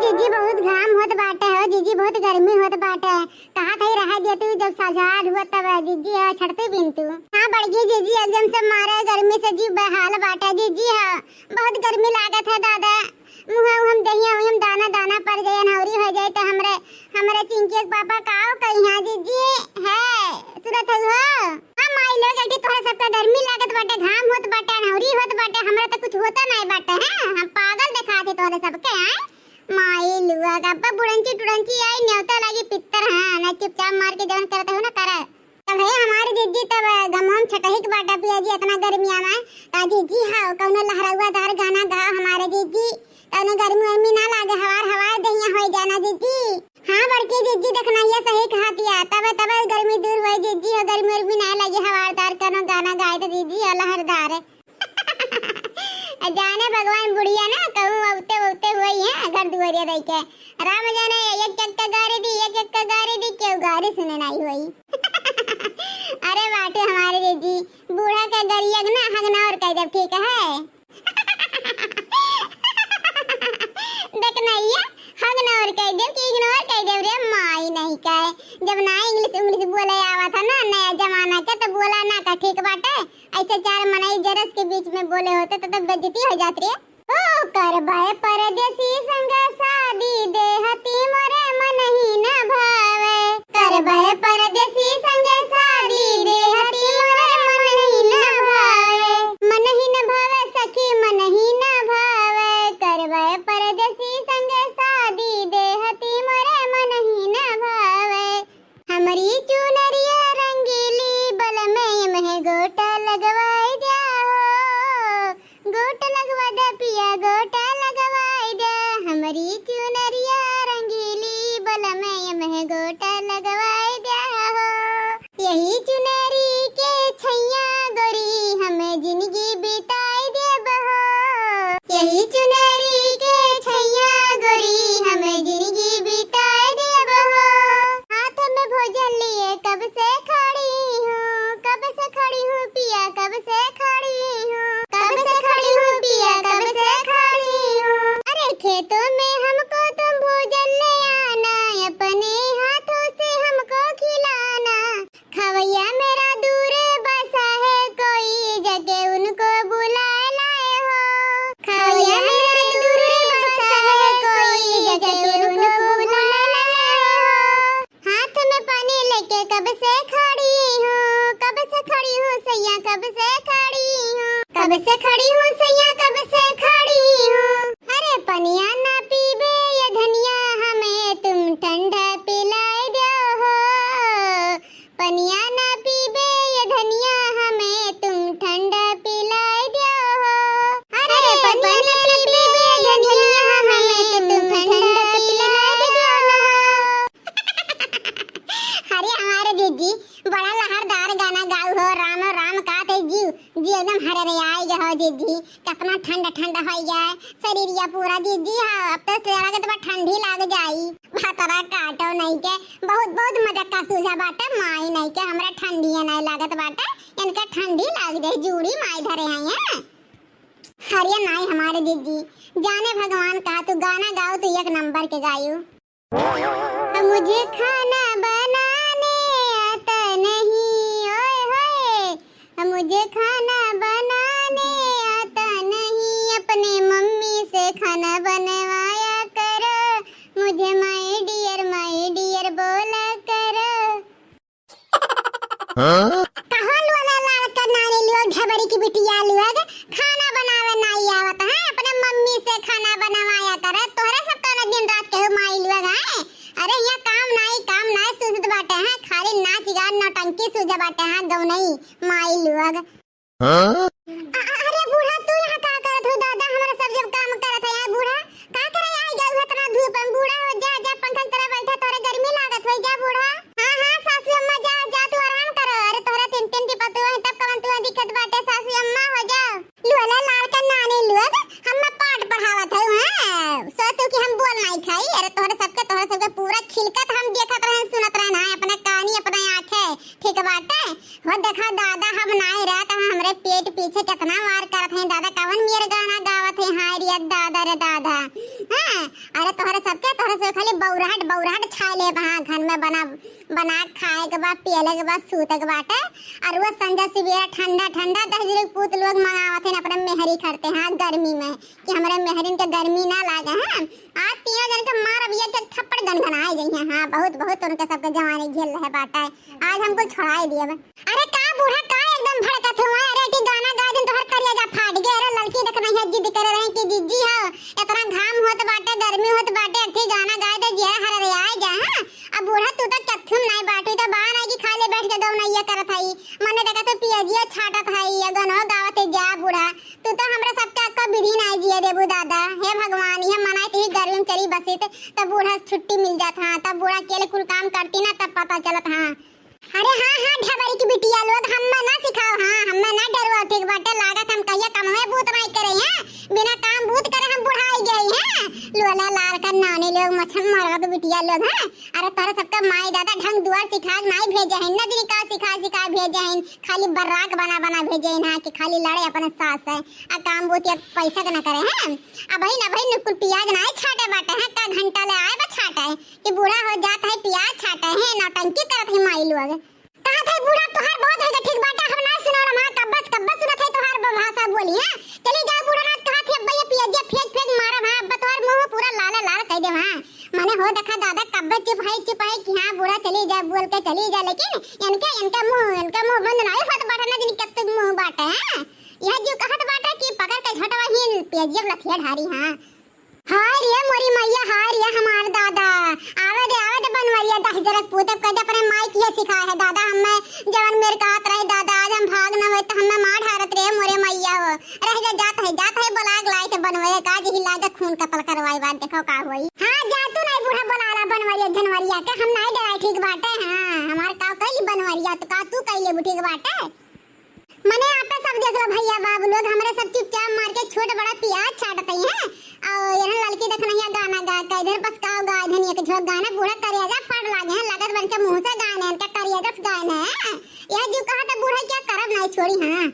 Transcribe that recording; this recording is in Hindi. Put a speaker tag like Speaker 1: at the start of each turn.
Speaker 1: जीजी बहुत घाम होत बाटे हो जीजी, बहुत गर्मी होत बाटे। कहा कहीं रह दिया तू जब साझाद हुआ तब जीजी है छड़ते बिन तू। हां बड़गी जीजी एकदम से मारे गर्मी से जीव बेहाल बाटे जीजी। हां बहुत गर्मी लागत है दादा। मुंह हम दहिया हम दाना दाना पड़ गए नौरी हो जाए तो हमरे चिंकी के पापा काओ कहीं हां जीजी है सुरत हो। हां माई लोग के तोरा सबका गर्मी लागत बाटे, घाम होत बाटे, नौरी होत बाटे, हमरा तो कुछ होता नहीं बाटे। हैं हम पागल दिखाते तोरे सबके हैं माई लुआ गप्पा बुड़ंची टुड़ंची आई न्योता लागी पित्तर। हां ना चुपचाप मार के जवन करत हो ना कर तब है हमारी जीजी। तब गमम छटही के बाटा पिया जी इतना गर्मिया में ता जीजी हां कौनो लहरावादार गाना गा हमारे जीजी कौनो गर्मी में ना लागे हवार हवार दहिया होई जाना जीजी। हां बड़की जीजी देखना ये सही कहतिया तब गर्मी दूर होई जीजी हो गर्मी में ना लागे हवारदार कौनो गाना गाए तो जीजी लहरदार जाने भगवान बुढ़िया ना कहूं औते हुई है घर दुआरिया दई के राम जाने एक चक्का गाड़ी दी क्यों गाड़ी सुने नहीं हुई अरे बाटे हमारे जीजी बूढ़ा का गरिया ना हगना और कह दे ठीक है देखना ये हगना और कह दे कि इग्नोर कह दे रे माई नहीं कहे जब ना इंग्लिश बोले आवा था ना नया जमाना के तो बोला ना का ठीक बाटे। ऐसे चार मनाई जरस के बीच में बोले होते तो बेइज्जती हो जाती है। ओ करबाए परदेसी संग शादी देहती मोरे मन ही न भावे करबाए परदेसी संग शादी देहती मोरे मन ही न भावे सखी मन ही न भावे करबाए परदेसी संग शादी देहती मोरे मन ही न भावे हमारी चुनरिया रंगीली बल में मह गोटा लगवाई दे गोटा लगवा दे पिया गोटा लगवाई दे हमारी चुनरिया रंगीली बल में मह गोटा लगवाई दे यही चुनरी के छैया गोरी हमें जिंदगी बिताई दे बहो यही चुनरी के छैया गोरी हमें जिंदगी बिताई दे बहो हाथ में भोजन लिए कब से खड़ी हूँ पिया कब से खड़ी हूँ पिया कब से खड़ी हूँ अरे खेतों में हमको तुम भोजन ले आना अपने हाथों से हमको खिलाना खवैया मेरा दूर बसा है कोई जगह उनको बुला लाए हो खवैया मेरा दूर बसा है कोई जगह उनको बुला लाए हो हाथ में पानी लेके कब से खड़ी हूँ सैया कब से खड़ी हूँ सैया कब से खड़ी हूँ अरे पनिया ना पीबे ये धनिया हमें तुम ठंडा पिलाए दो हो पनिया ना पीबे ये धनिया हमें तुम ठंडा पिलाए दो हो अरे पनिया ना पीबे ये धनिया हमें तुम ठंडा पिलाए दो अरे हमारे दीदी बड़ा लहरदार गाना गाओ हो राम राम का थे जीव जी एकदम हरे रे आई गए दीदी कितना ठंडा ठंडा हो जाए शरीरिया पूरा दीदी हां अब तो तेरा के तो ठंडी लाग जाई भातरा काटो नहीं के बहुत बहुत मजा का सूझा बाटे माई नहीं के हमरा ठंडीया नहीं लागत बाटे इनका ठंडी लाग दे जूड़ी माई धरे हैं हरिया नहीं हमारे दीदी जाने भगवान का तू गाना गाओ तो एक नंबर के गायो मुझे खाना बनाने आता नहीं ओए होए मुझे खाना बनाने आता नहीं अपने मम्मी से खाना बनवाया करो मुझे माय डियर बोला करो कहां लुआ लड़का नारे लुआ ढबड़ी की बिटिया लुआ खाना बनावे नहीं आवत है अपने मम्मी से खाना बनवाया करे तोहरे सब तो दिन रात के माई लुआ गाए अरे यहाँ काम नहीं सुजत बाटे हैं खाली नाच गान नौटंकी सुजा बाटे हैं गौ नहीं माई लुआ अरे बूढ़ा तू यहाँ का करत हो दादा हमारा सब जब काम करत है यार बूढ़ा का करे आई गल इतना धूप में बूढ़ा हो जा पंखा तरह बैठा तोरे गर्मी लागत होई जा बूढ़ा हां सासू अम्मा जा तू आराम करो अरे तोरा तीन टिपा तू है तब कवन तू दिक्कत बाटे सासू अम्मा हो जा लुला लाल का नानी लुआ हम पाठ पढ़ावत है हां सोचो कि हम बोल नहीं खाई अरे तोरे सबके पूरा खिलकत हम देखत रहे सुनत रहे ना अपना कहानी अपना आंखें ठीक बाटे हो देखा दादा हम नहीं रहत हमरे पेट पीछे अरे तोहरे सबके तोहरे से खाली बौराहट बौराहट छाए ले वहां घर में बना खाए के बाद पियले के बाद सूते के बाटे। और वो संजा सवेरा ठंडा ठंडा दहजरे पूत लोग मंगावत हैं अपने मेहरी करते हैं गर्मी में कि हमारे मेहरीन के गर्मी ना लागे हैं। आज तीनों जन के मार अभी एक थप्पड़ गनगनाए जाइए। हां बहुत बहुत उनके सबके जवानी झेल रहे बाटे। आज हमको छोड़ाई दिए। अरे का बूढ़ा का एकदम भड़कत हुआ। अरे की गाना गा दिन तोहर करिया फाट गए। अरे लड़की देखना है जिद कर रहे कि जीजी हो इतना घाम होत बाटे गर्मी होत बाटे अथी गाना गाए दे जे हर रे आए जा। हां अब बूढ़ा तू तो कथुम नहीं बाटू तो बा नहीं कि खाले बैठ के दौना ये करत हई मने देखा तो पियजिया छाटत हई ये गनो गावत जा बूढ़ा तू तो हमरा सबके अक्का विधि नहीं जिए देबू दादा। हे भगवान ये मनाई थी गर्मी में चली बसी तो बूढ़ा छुट्टी मिल जात। हां तब बूढ़ा अकेले कुल काम करती ना तब पता चलत। हां अरे हां ढबरी की बिटिया लोग हम्मे ना सिखाओ। हां हम्मे ना डरवा ठीक बाटे लागत हम कहिया कमवे भूत नहीं करे हैं बिना काम भूत करे हम बुढ़ाई गई हैं। लोला लाल कर नानी लोग मछम मारवा के बिटिया लोग हैं। अरे तारा सबका माई दादा ढंग दुआर सिखा नहीं भेजे हैं नजरी का सिखा भेजे हैं खाली बर्राक बना भेजे हैं कि खाली लड़े अपने सास है आ काम भूत या पैसा के ना करे हैं। अब भाई कुल प्याज ना छाटे बाटे हैं का घंटा ले आए बा छाटा है कि बूढ़ा हो जाता है प्याज छाटे हैं नौटंकी करत है माई लोग। कहा था बूढ़ा तोहार बहुत है ठीक बाटे हम ना सुनो रहा कब्बस सुनत है तोहार भाषा बोली। हां चली जा बूढ़ा रात कहा थी अब्बा ये पियजिया फेंक मारा। हां अब्बा तोहार मुंह पूरा लाल कह दे। हां माने हो देखा दादा कब्बस चुप है कि हां बूढ़ा चली जा बोल के चली जा लेकिन इनका मुंह बंद नहीं होत बाटे ना जिन कब तक मुंह बाटे। हां यह जो कहत बाटे कि पकड़ के झटवा ही पियजिया लथिया ढारी। हां हाय रे मोरी मैया हाय रे हमार दादा आवे दे बनवरिया दह जरक पूतब कदे अपने माई की सिखा है दादा हमें जवन मेरे कहत रहे दादा आज हम भाग न होए त हमें मार ढारत रे मोरे मैया हो रह जा जात है बलाग लाए थे बनवरिया का जी लाजा खून कतल करवाई बात देखो का होई। हां जा तू नहीं बूढ़ा बोलाला बनवरिया जनवरिया के हम नहीं डराई ठीक बाटे। हां हमार का कई बनवरिया तो का तू कइले ठीक बाटे मने आपे सब देख लो भैया बाबू लोग हमरे सब चुपचाप मार के छोट बड़ा प्याज छाटत हैं और यहाँ लड़की देखना है गाना गा के इधर बस का गा धनिया के झोक गाना बूढ़ा करिया फट लागे हैं लागत बन के मुंह से गाने का करिया गाने यह जो कहा था बूढ़ा क्या करब नहीं छोड़ी। हां